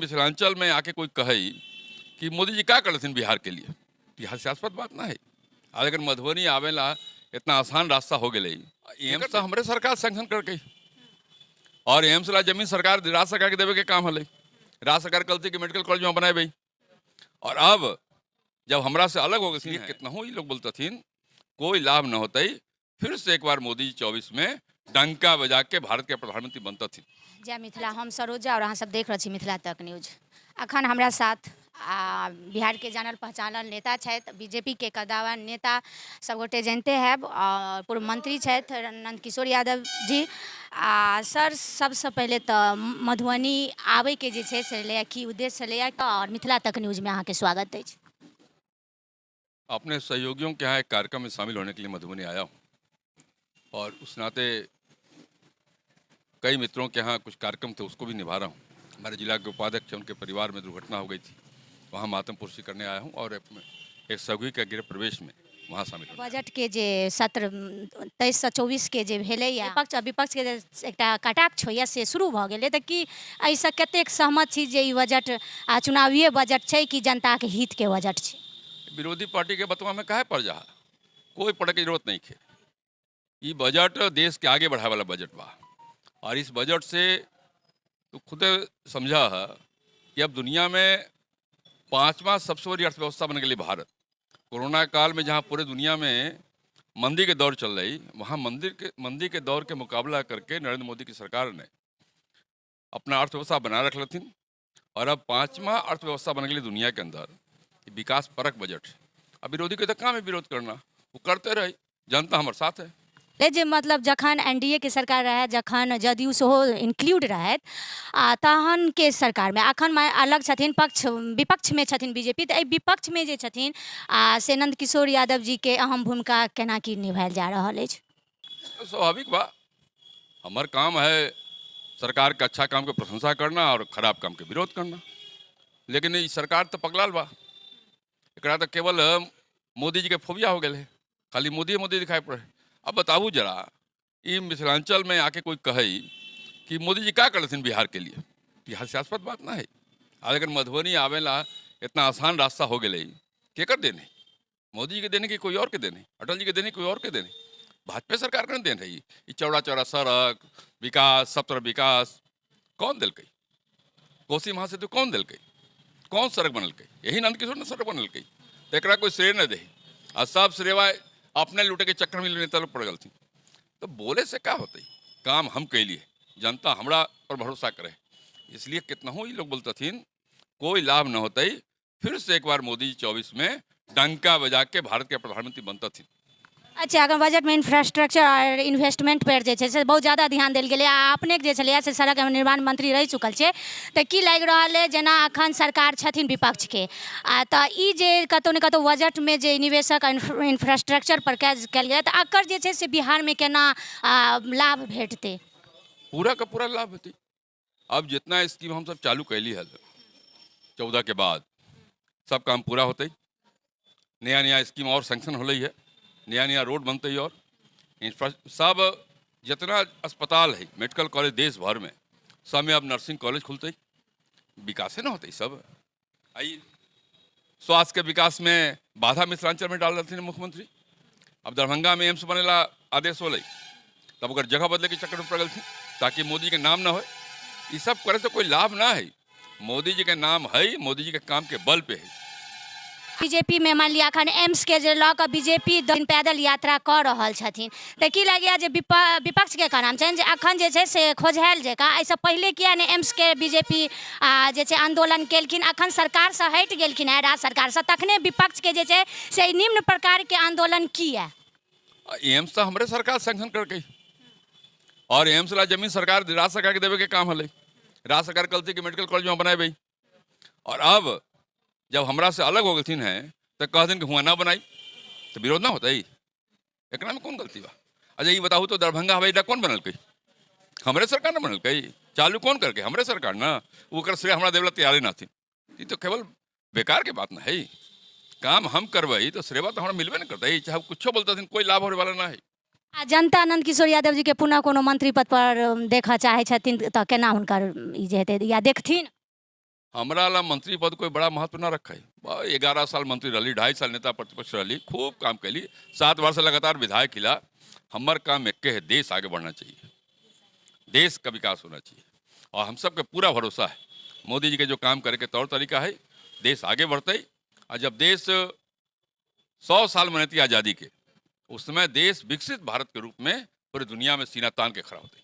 मिथिलांचल में आके कोई कहे कि मोदी जी क्या करथिन बिहार के लिए, ये हास्यास्पद बात ना है। आज अगर मधुबनी आवेला इतना आसान रास्ता हो गए, एम्स तो हमारे सरकार सैंक्शन करके, और एम्स ला जमीन सरकार राज्य सरकार के देवे के काम हले, राज्य सरकार कल के मेडिकल कॉलेज में बनाए भाई। और अब जब हमरा से अलग हो गए कितना हो लोग बोलते कोई लाभ न होते, फिर से एक बार मोदी जी 24 में डंका बजा के भारत के प्रधानमंत्री बनता थी। जय मिथिला, हम सरोजा और अहाँ सब देख रहे छी मिथिला तक न्यूज। अखन हमरा साथ बिहार के जानल पहचानल नेता छथि, बीजेपी के कद्दावर नेता सब गोटे जानते हैं, और पूर्व मंत्री छथि नंद किशोर यादव जी। सर, सबसे पहले तो मधुबनी आबे के जे छै से ले की उद्देश्य छलैया, और मिथिला तक न्यूज में अहाँ के स्वागत अछि। अपने सहयोगियों के यहाँ एक कार्यक्रम में शामिल होने के लिए मधुबनी आया हूँ, और उस नाते कई मित्रों के यहाँ कुछ कार्यक्रम थे उसको भी निभा रहा हूँ। हमारे जिला के उपाध्यक्ष उनके परिवार में दुर्घटना हो गई थी, वहाँ मातम पुरस्कार करने आया हूँ, और एक सहयोगी के गृह प्रवेश में वहाँ शामिल हूँ। बजट के जे सत्र 23 से 24 के जे भेलैया, पक्ष विपक्ष के एकटा कटाक्ष होइया से शुरू भ गेलै, तऽ कि एहिसँ कतेक सहमत छी जे ई बजट चुनावीय बजट छै कि जनता के हित के बजट छै? विरोधी पार्टी के बतवा में काहे पड़ जा, कोई पढ़े की जरूरत नहीं है। ये बजट देश के आगे बढ़ाए वाला बजट बा, और इस बजट से तो खुद समझा है कि अब दुनिया में 5वां सबसे बड़ी अर्थव्यवस्था बन गई भारत। कोरोना काल में जहाँ पूरे दुनिया में मंदी के दौर चल रही, वहाँ मंदी के दौर के मुकाबला करके नरेंद्र मोदी की सरकार ने अपना अर्थव्यवस्था बना रख लेथिन, और अब 5वां अर्थव्यवस्था बन गई दुनिया के अंदर। विकास परक बजट। अब विरोधी के तो काम है विरोध करना, वो करते रहे, जनता हमारे साथ है। जे मतलब जखन एनडीए के सरकार रहे, जखन जदयू सेहो इंक्लूड रहे, तहन के सरकार में अखन अलग छथिन, पक्ष विपक्ष में छथिन बीजेपी, तो विपक्ष में जे छथिन से नंद किशोर यादव जी के अहम भूमिका केना की निभायल जा रहा है? स्वाभाविक बा, हमार काम है सरकार के अच्छा काम के प्रशंसा करना और खराब काम के विरोध करना। लेकिन ये सरकार तो पगलाल बा, एकरा तो केवल मोदी जी के फोबिया हो गए, खाली मोदी मोदी दिखाई पड़े। अब बताबू जरा, ये मिथिलांचल में आके कोई कहे कि मोदी जी क्या करथिन बिहार के लिए, ये हास्यास्पद बात ना है। आज अगर मधुबनी आवेला इतना आसान रास्ता हो गए, केकर देने? मोदी जी के देने की कोई और के देने, अटल जी के देने कोई और के देने, भाजपा सरकार के देन रही। ये चौड़ा चौड़ा सड़क विकास, सब तरह विकास कौन दिल कई? कोसी महासेतु कौन दिल कई? कौन सड़क बनल कई? यही नंद किशोर ने सड़क बनल कई, तो एक कोई श्रेय न दे, और सब श्रेवा अपने लूटे के चक्कर में नेता लोग पड़ गल थी। तो बोले से क्या होते, काम हम कैलिए, जनता हमरा पर भरोसा करे, इसलिए कितना हो ये लोग बोलते थे कोई लाभ न होते, फिर से एक बार मोदी जी 24 में डंका बजा के भारत के प्रधानमंत्री बनता थी। अच्छा, अगर बजट में इंफ्रास्ट्रक्चर और इन्वेस्टमेंट पर जे छै से बहुत ज़्यादा ध्यान देल गेलै, अपने जे छलैया से सड़क निर्माण मंत्री रह चुकल छै, तो की लग रहा है जेना अखन सरकार छथिन विपक्ष के, तो ई जे कतौ न कतौ बजट में जे निवेशक इंफ्रास्ट्रक्चर पर कयल गेलै, तो एकर जे छै से बिहार में केना लाभ भेटते? पूरा का पूरा लाभ होती। अब जितना स्कीम हम सब चालू कैली है 14 के बाद, सब काम पूरा होते, नया नया स्कीम और सैंक्शन हो रही है, नया नया रोड बनते ही, और सब जितना अस्पताल है, मेडिकल कॉलेज देश भर में, सब में अब नर्सिंग कॉलेज खुलते, विकास है ना होते सब। आई स्वास्थ्य के विकास में बाधा मिथिलांचल में डाल रहे थे मुख्यमंत्री। अब दरभंगा में एम्स बनेला आदेश हो लई, तब अगर जगह बदले के चक्कर में पड़ गई थी, ताकि मोदी के नाम ना हो। ये सब करे से कोई लाभ ना है, मोदी जी के नाम है, मोदी जी के काम के बल पे है। बीजेपी में मान लिया अखन एम्स के जे लऽ कऽ बीजेपी पैदल यात्रा कर रहल छथिन, तऽ की लगैया जे विपक्ष के नाम छनि जे अखन जे छै से खोजहायल जकाँ एहिसँ पहिले किया ने एम्स के बीजेपी जे छै आंदोलन केलखिन, अखन सरकार से हटि गेलखिन है, राज्य सरकार से, तखने विपक्ष के जे छै से निम्न प्रकार के आंदोलन किया? एम्स तो हमारे सरकार सैंक्शन करके, और एम्स ला जमीन सरकार राज्य सरकार के देवे के काम हले, राज्य सरकार कल के मेडिकल कॉलेज में बनाए भाई। और अब जब हमरा से अलग हो गई हैं तो कह दिन कि हुआ ना बनाई, तो विरोध ना होता ही, एक में कौन गलती बा? अच्छा ये बताऊँ तो दरभंगा हवाई अड्डा कौन बनल कई? हमारे सरकार ने बनल कई, चालू कौन करके? हमारे सरकार ना, वो श्रेय हमारा देवला तैयारी ना थी। ये तो केवल बेकार के बात ना है, काम हम करवाई तो श्रेवा तो हमारा मिलवे नहीं करता है, चाहे कुछ बोलता थी, कोई लाभ होने वाला ना है। जनता नंद किशोर यादव जी के पुनः कोनो मंत्री पद पर देखा चाहे छथिन, तो केना हुनकर ई जे हेतै या देखथिन? हमरा ला मंत्री पद कोई बड़ा महत्व ना रखा है। 11 साल मंत्री रही, 2.5 साल नेता प्रतिपक्ष रही, खूब काम कैली, 7 वर्ष लगातार विधायक किला। हमार काम एक है, देश आगे बढ़ना चाहिए, देश का विकास होना चाहिए, और हम सबके पूरा भरोसा है मोदी जी के जो काम करे के तौर तरीका है, देश आगे बढ़ते। और जब देश 100 साल मनाती आज़ादी के, उस समय देश विकसित भारत के रूप में पूरी दुनिया में सीना तान के खड़ा होते।